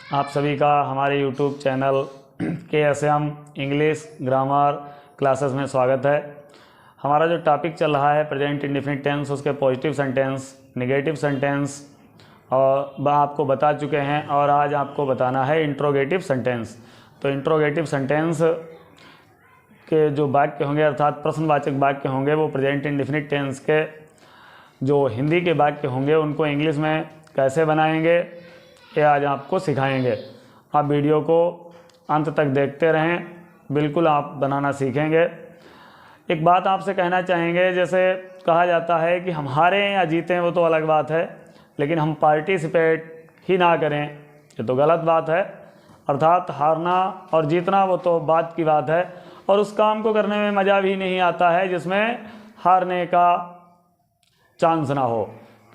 आप सभी का हमारे YouTube channel KSM English grammar classes में स्वागत है। हमारा जो टॉपिक चल रहा है प्रेजेंट इंडेफिनिट टेंस, उसके पॉजिटिव सेंटेंस, नेगेटिव सेंटेंस और वह आपको बता चुके हैं और आज आपको बताना है इंट्रोगेटिव सेंटेंस। तो इंट्रोगेटिव सेंटेंस के जो वाक्य होंगे अर्थात प्रश्नवाचक वाक्य होंगे वो प्रेजेंट इंडेफिनिट टेंस के जो हिंदी के वाक्य होंगे उनको इंग्लिश में कैसे बनाएंगे ये आज आपको सिखाएंगे। आप वीडियो को अंत तक देखते रहें, बिल्कुल आप बनाना सीखेंगे। एक बात आपसे कहना चाहेंगे, जैसे कहा जाता है कि हम हारें या जीतें वो तो अलग बात है, लेकिन हम पार्टिसिपेट ही ना करें ये तो गलत बात है। अर्थात हारना और जीतना वो तो बात की बात है और उस काम को करने में मज़ा भी नहीं आता है जिसमें हारने का चांस ना हो।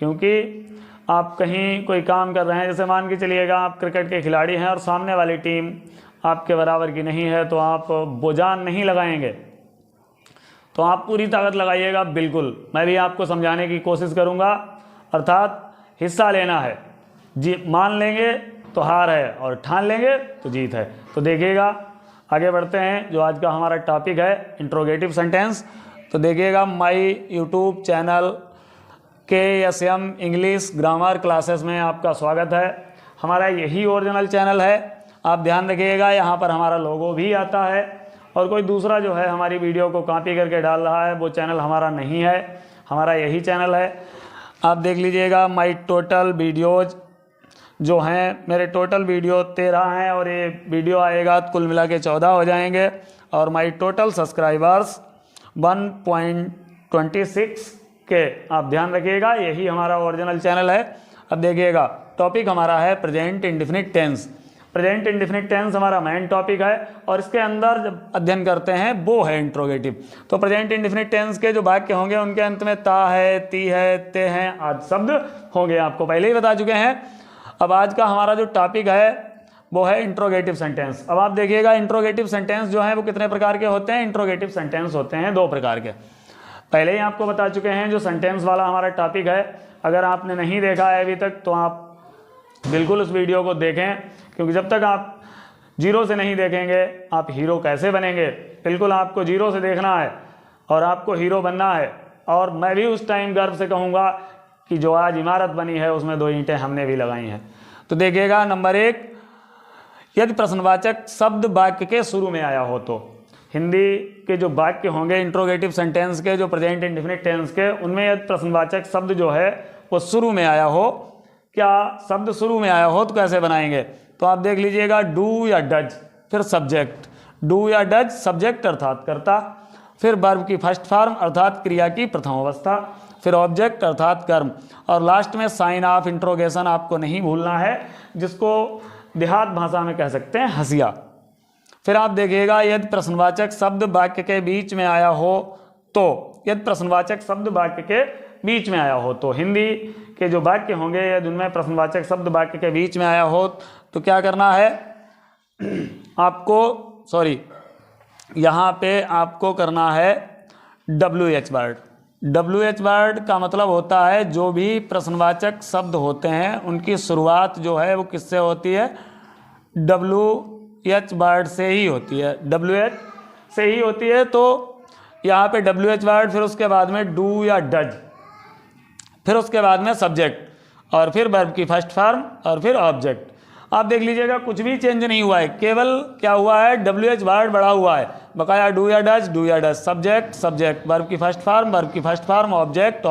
क्योंकि आप कहीं कोई काम कर रहे हैं, जैसे मान के चलिएगा आप क्रिकेट के खिलाड़ी हैं और सामने वाली टीम आपके बराबर की नहीं है, तो आप वो जान नहीं लगाएंगे, तो आप पूरी ताकत लगाइएगा। बिल्कुल मैं भी आपको समझाने की कोशिश करूंगा। अर्थात हिस्सा लेना है, जी मान लेंगे तो हार है और ठान लेंगे तो जीत है। तो देखिएगा, आगे बढ़ते हैं। जो आज का हमारा टॉपिक है इंट्रोगेटिव सेंटेंस, तो देखिएगा my YouTube channel KSM English grammar classes में आपका स्वागत है। हमारा यही ओरिजिनल चैनल है, आप ध्यान रखिएगा। यहाँ पर हमारा लोगो भी आता है और कोई दूसरा जो है हमारी वीडियो को कॉपी करके डाल रहा है वो चैनल हमारा नहीं है, हमारा यही चैनल है। आप देख लीजिएगा माई टोटल वीडियोज़ जो हैं, मेरे टोटल वीडियो 13 हैं और ये वीडियो आएगा तो कुल मिला के 14 हो जाएंगे। और माई टोटल सब्सक्राइबर्स 1.26 के, आप ध्यान रखिएगा, यही हमारा ओरिजिनल चैनल है। अब देखिएगा टॉपिक हमारा है present indefinite tense. Present indefinite tense हमारा मेन टॉपिक है और इसके अंदर जब अध्ययन करते हैं वो है इंट्रोगेटिव। तो प्रेजेंट इंडेफिनिट टेंस के जो वाक्य होंगे उनके अंत में ता है, ती है, ते हैं आदि शब्द होंगे, आपको पहले ही बता चुके हैं। अब आज का हमारा जो टॉपिक है वो है इंट्रोगेटिव सेंटेंस। अब आप देखिएगा इंट्रोगेटिव सेंटेंस जो है वो कितने प्रकार के होते हैं। इंट्रोगेटिव सेंटेंस होते हैं 2 प्रकार के, पहले ही आपको बता चुके हैं। जो सेंटेंस वाला हमारा टॉपिक है, अगर आपने नहीं देखा है अभी तक तो आप बिल्कुल उस वीडियो को देखें, क्योंकि जब तक आप जीरो से नहीं देखेंगे आप हीरो कैसे बनेंगे। बिल्कुल आपको जीरो से देखना है और आपको हीरो बनना है। और मैं भी उस टाइम गर्व से कहूँगा कि जो आज इमारत बनी है उसमें 2 ईंटें हमने भी लगाई हैं। तो देखिएगा, नंबर 1, यदि प्रश्नवाचक शब्द वाक्य के शुरू में आया हो तो हिंदी के जो वाक्य होंगे इंट्रोगेटिव सेंटेंस के, जो प्रेजेंट इंडेफिनिट टेंस के, उनमें यदि प्रश्नवाचक शब्द जो है वो शुरू में आया हो। क्या शब्द शुरू में आया हो तो कैसे बनाएंगे, तो आप देख लीजिएगा डू या डज, फिर सब्जेक्ट, डू या डज सब्जेक्ट अर्थात कर्ता, फिर वर्ब की फर्स्ट फॉर्म अर्थात क्रिया की प्रथम अवस्था, फिर ऑब्जेक्ट अर्थात कर्म, और लास्ट में साइन ऑफ इंट्रोगेशन आपको नहीं भूलना है, जिसको देहात भाषा में कह सकते हैं हंसिया। फिर आप देखिएगा यदि प्रश्नवाचक शब्द वाक्य के बीच में आया हो तो, यदि प्रश्नवाचक शब्द वाक्य के बीच में आया हो तो हिंदी के जो वाक्य होंगे यदि उनमें प्रश्नवाचक शब्द वाक्य के बीच में आया हो तो क्या करना है आपको, यहाँ पे आपको करना है WH वर्ड। WH वर्ड का मतलब होता है जो भी प्रश्नवाचक शब्द होते हैं उनकी शुरुआत जो है वो किससे होती है, WH वर्ड से ही होती है, WH से ही होती है। तो यहाँ पे WH वर्ड, फिर उसके बाद में डू या डज, फिर उसके बाद में सब्जेक्ट और फिर वर्ब की फर्स्ट फॉर्म और फिर ऑब्जेक्ट। आप देख लीजिएगा कुछ भी चेंज नहीं हुआ है, केवल क्या हुआ है WH वर्ड बढ़ा हुआ है, बकाया डू या डज, सब्जेक्ट सब्जेक्ट, वर्ब की फर्स्ट फॉर्म, ऑब्जेक्ट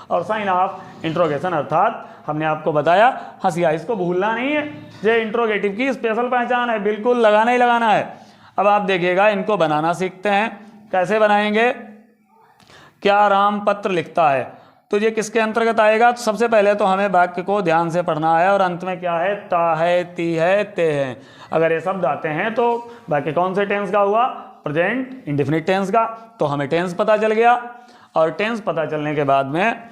और साइन ऑफ इंट्रोगेशन अर्थात हमने आपको बताया हंसिया। इसको भूलना नहीं है, ये इंट्रोगेटिव की स्पेशल पहचान है, बिल्कुल लगाना ही लगाना है। अब आप देखिएगा इनको बनाना सीखते हैं, कैसे बनाएंगे। क्या राम पत्र लिखता है, तो ये किसके अंतर्गत आएगा, तो सबसे पहले तो हमें वाक्य को ध्यान से पढ़ना है और अंत में क्या है, ता है, ती है, ते हैं। अगर ये शब्द आते हैं तो वाक्य कौन से टेंस का हुआ, प्रेजेंट इंडेफिनिट टेंस का। तो हमें टेंस पता चल गया और टेंस पता चलने के बाद में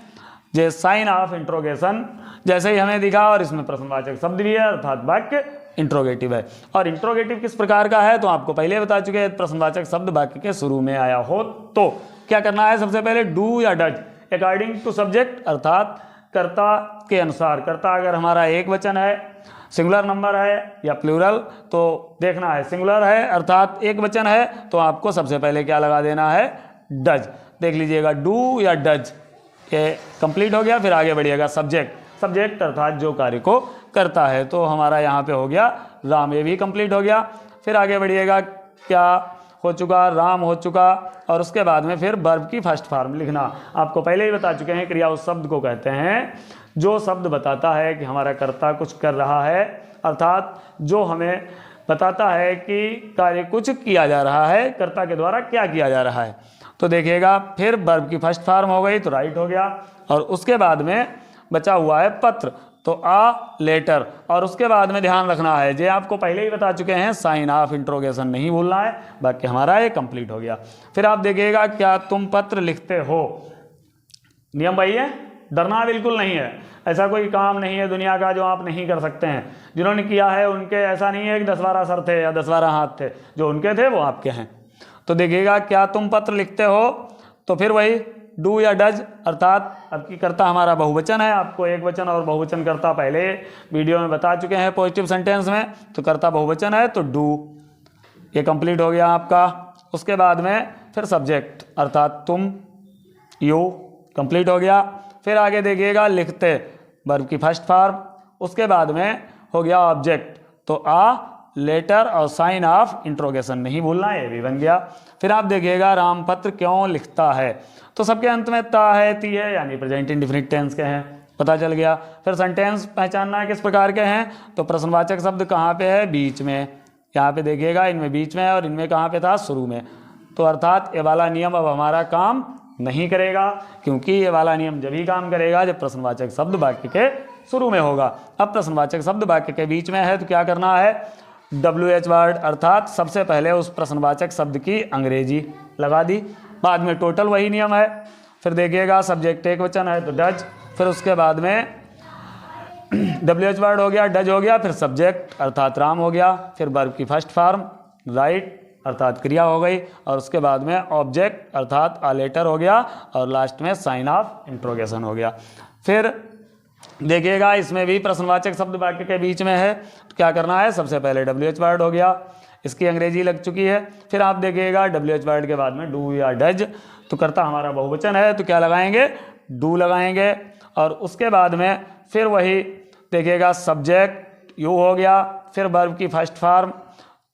ये साइन ऑफ इंट्रोगेशन जैसे ही हमें दिखा और इसमें प्रश्नवाचक शब्द भी है अर्थात वाक्य इंट्रोगेटिव है। और इंट्रोगेटिव किस प्रकार का है तो आपको पहले बता चुके हैं, प्रश्नवाचक शब्द वाक्य के शुरू में आया हो तो क्या करना है, सबसे पहले डू या डज अकॉर्डिंग टू सब्जेक्ट अर्थात कर्ता के अनुसार। कर्ता अगर हमारा एक वचन है सिंगुलर नंबर है या प्लूरल तो देखना है। सिंगुलर है अर्थात एक वचन है तो आपको सबसे पहले क्या लगा देना है, डज। देख लीजिएगा डू या डज, ये कंप्लीट हो गया। फिर आगे बढ़िएगा सब्जेक्ट। सब्जेक्ट अर्थात जो कार्य को करता है, तो हमारा यहाँ पे हो गया राम, ये भी कंप्लीट हो गया। फिर आगे बढ़िएगा, क्या हो चुका, राम हो चुका। और उसके बाद में फिर वर्ब की फर्स्ट फॉर्म लिखना। आपको पहले ही बता चुके हैं, क्रिया उस शब्द को कहते हैं जो शब्द बताता है कि हमारा कर्ता कुछ कर रहा है, अर्थात जो हमें बताता है कि कार्य कुछ किया जा रहा है, कर्ता के द्वारा क्या किया जा रहा है। तो देखिएगा फिर वर्ब की फर्स्ट फॉर्म हो गई तो राइट हो गया। और उसके बाद में बचा हुआ है पत्र, तो आ लेटर। और उसके बाद में ध्यान रखना है, जो आपको पहले ही बता चुके हैं, साइन ऑफ इंट्रोगेशन नहीं भूलना है। बाकी हमारा ये कंप्लीट हो गया। फिर आप देखिएगा, क्या तुम पत्र लिखते हो। नियम वही है, डरना बिल्कुल नहीं है। ऐसा कोई काम नहीं है दुनिया का जो आप नहीं कर सकते हैं। जिन्होंने किया है उनके ऐसा नहीं है कि 10-12 सर थे या 10-12 हाथ थे, जो उनके थे वो आपके हैं। तो देखिएगा, क्या तुम पत्र लिखते हो, तो फिर वही डू या डज, अर्थात अब की कर्ता हमारा बहुवचन है। आपको एक वचन और बहुवचन कर्ता पहले वीडियो में बता चुके हैं पॉजिटिव सेंटेंस में। तो कर्ता बहुवचन है तो डू, ये कंप्लीट हो गया आपका। उसके बाद में फिर सब्जेक्ट अर्थात तुम, यू, कंप्लीट हो गया। फिर आगे देखिएगा लिखते, वर्ब की फर्स्ट फॉर्म। उसके बाद में हो गया ऑब्जेक्ट, तो आ लेटर और साइन ऑफ इंट्रोगेशन नहीं भूलना, ये भी बन गया। फिर आप देखिएगा, राम पत्र क्यों लिखता है, तो सबके अंत में ता है, ती है, यानी प्रेजेंट इंडेफिनिट टेंस के हैं, पता चल गया। फिर सेंटेंस पहचानना है किस प्रकार के हैं, तो प्रश्नवाचक शब्द कहाँ पे है, बीच में। यहाँ पे देखिएगा, इनमें बीच में है और इनमें कहाँ पे था, शुरू में। तो अर्थात ये वाला नियम अब हमारा काम नहीं करेगा, क्योंकि ये वाला नियम जब ही काम करेगा जब प्रश्नवाचक शब्द वाक्य के शुरू में होगा। अब प्रश्नवाचक शब्द वाक्य के बीच में है तो क्या करना है, WH वर्ड, अर्थात सबसे पहले उस प्रश्नवाचक शब्द की अंग्रेजी लगा दी, बाद में टोटल वही नियम है। फिर देखिएगा, सब्जेक्ट एक वचन है तो डज, फिर उसके बाद में WH वर्ड हो गया, डज हो गया, फिर सब्जेक्ट अर्थात राम हो गया, फिर वर्ब की फर्स्ट फॉर्म राइट अर्थात क्रिया हो गई, और उसके बाद में ऑब्जेक्ट अर्थात आ लेटर हो गया, और लास्ट में साइन ऑफ इंट्रोगेशन हो गया। फिर देखिएगा, इसमें भी प्रश्नवाचक शब्द वाक्य के बीच में है तो क्या करना है, सबसे पहले WH वर्ड हो गया, इसकी अंग्रेजी लग चुकी है। फिर आप देखिएगा, WH वर्ड के बाद में डू या डज, तो कर्ता हमारा बहुवचन है तो क्या लगाएंगे, डू लगाएंगे। और उसके बाद में फिर वही देखिएगा, सब्जेक्ट यू हो गया, फिर वर्ब की फर्स्ट फॉर्म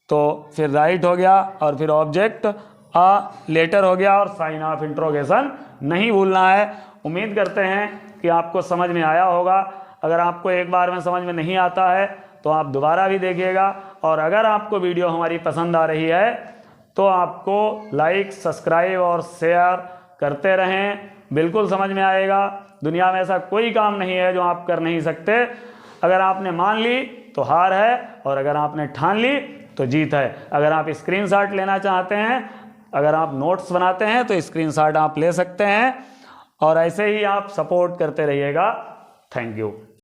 तो फिर राइट हो गया, और फिर ऑब्जेक्ट आ लेटर हो गया, और साइन ऑफ इंट्रोगेशन नहीं भूलना है। उम्मीद करते हैं कि आपको समझ में आया होगा। अगर आपको एक बार में समझ में नहीं आता है तो आप दोबारा भी देखिएगा, और अगर आपको वीडियो हमारी पसंद आ रही है तो आपको लाइक, सब्सक्राइब और शेयर करते रहें, बिल्कुल समझ में आएगा। दुनिया में ऐसा कोई काम नहीं है जो आप कर नहीं सकते। अगर आपने मान ली तो हार है, और अगर आपने ठान ली तो जीत है। अगर आप स्क्रीनशॉट लेना चाहते हैं, अगर आप नोट्स बनाते हैं तो स्क्रीनशॉट आप ले सकते हैं, और ऐसे ही आप सपोर्ट करते रहिएगा। Thank you.